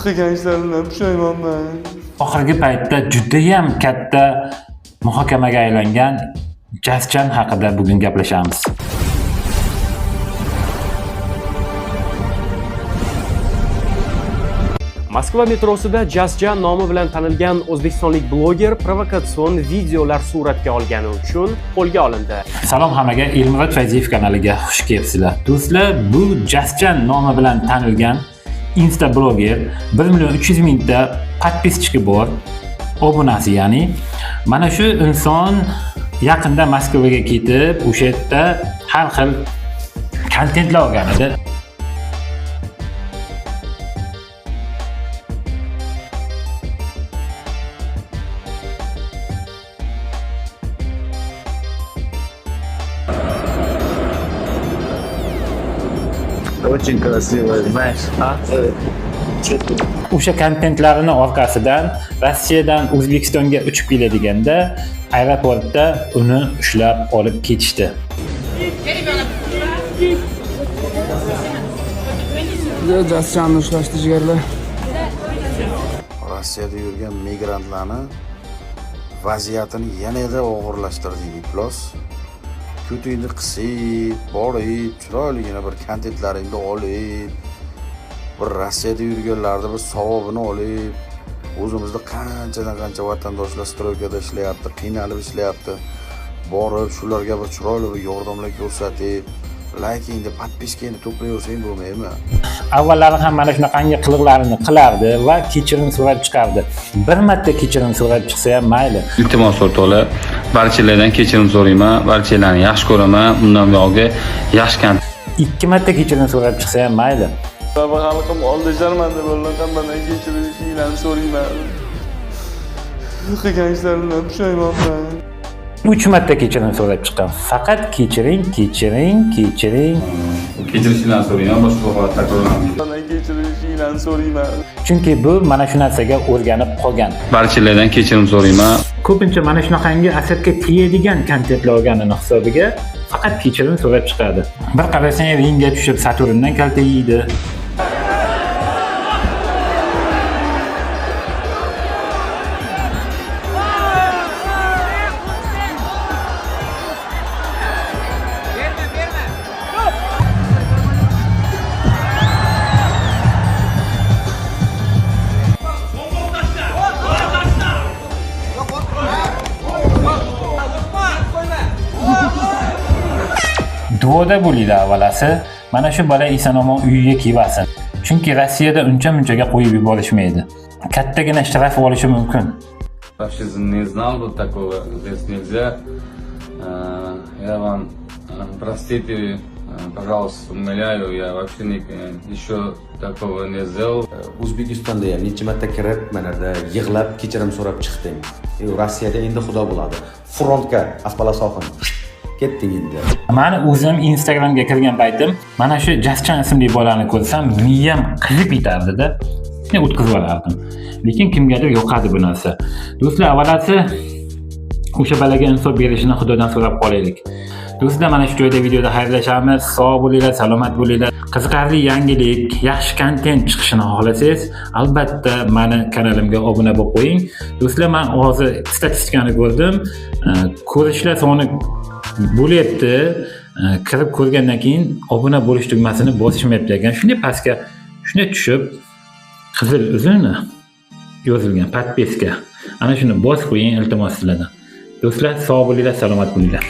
qilgan ishlarimdan pushaymonman. Oxirgi paytda judayam katta muhokamaga aylangan Jazzcan haqida bugun gaplashamiz. Moskva metrosida Jazzcan nomi bilan tanilgan o'zbekistonlik bloger provokatsion videolar suratga olgani uchun qo'lga olindi. Salom hammaga, Elmurod Fayziyev kanaliga xush kelibsizlar. Do'stlar, bu Jazzcan nomi bilan tanilgan Insta bloger 1.300.000 ta podpischiki bor, obunasi ya'ni. Mana shu inson yaqinda Moskvaga ketib, o'sha yerda har xil kontentlar olgan edi. Очень красиво, знаешь, а? O'sha kontentlarini orqasidan Rossiyadan O'zbekistonga uchib keladiganda aeroportda uni ushlab olib ketishdi. Jazzcanni ushlashdi jigarlar. Rossiyada yurgan migrantlarni vaziyatini yanada og'irlashtirdik. Plus kutingni qisib, borib, chiroyligina bir kontentlaringni olib, bir Rossiyada yurganlarni bir savobini olib, o'zimizda qancha vatandoshlar stroykada ishlayapti, qiynalib ishlayapti. Borib, shularga bir chiroyli bir yordamlar ko'rsatib, laykingni, podpiskangni to'playversang bo'lmaymi? Avvallari ham mana shunaqangi qiliqlarini qilardi va kechirim so'rab chiqardi. Bir marta kechirim so'rab chiqsa ham mayli. Iltimos o'rtoqlar, barchalardan kechirim so'rayman, barchalarni yaxshi ko'raman. Bundan buyog'iga yaxshi kant. 2 marta kechirim so'rab chiqsa ham mayli. Baba xalqim oldisharman deb hammadan kechirishinglarni so'rayman. Qilgan ishlarimdan pushaymonman. 3 marta kechirim so'rab chiqqan. Faqat kechiring. Kechirishinglarni so'rayman, boshqa holat takrorlanmaydi. Hammadan kechirishinglarni so'rayman. Chunki bu mana shu narsaga o'rganib qolgan. Barchalardan kechirim so'rayman. Ko'pincha mana shunaqangi asabga tegadigan kontentlar olganini hisobiga faqat kechirim so'rab chiqadi. Bir qarasang ringga tushib Saturndan kalta yeydi. Duoda bo'linglar avvalasi, mana shu bola eson-omon uyiga kelsin. Chunki Rossiyada uncha-munchaga qo'yib yuborishmaydi. Kattagina shtraf olishi mumkin. Вообще не знал вот такого, здесь нельзя. Я вам простите, пожалуйста, умоляю, я вообще еще такого не сделал. O'zbekistonda ham necha marta kirib, mana da yig'lab kechirim so'rab chiqdim. Rossiyada endi xudo bo'ladi. Frontga asbalasoqin. Ketding endi. Meni o'zim Instagramga kirgan paytim, mana shu Jazzcan ismli bolani ko'rsam, miyam qizib ketardi-da. Men o'tkazib olardim. Lekin kimgadir yoqadi bu narsa. Do'stlar, avvalasi o'sha balaga insof berishini Xudodan so'rab qolaylik. Do'stlar, mana shu joyda videoda xayrlashamiz. Sog' bo'linglar, salomat bo'linglar. Qiziqarli yangilik, yaxshi kontent chiqishini xohlasangiz, albatta meni kanalimga obuna bo'lib qo'ying. Do'stlar, men hozir statistikani ko'rdim. Ko'rishlar soni bo'lyapti. Kirib ko'rgandan keyin obuna bo'lish tugmasini bosishmayapti ekan. Shunday pastga, shunday tushib qizil uzunmi yozilgan podpiska. Ana shuni bosib qo'ying, iltimos sizlardan. Do'stlar, sog' bo'linglar, salomat bo'linglar.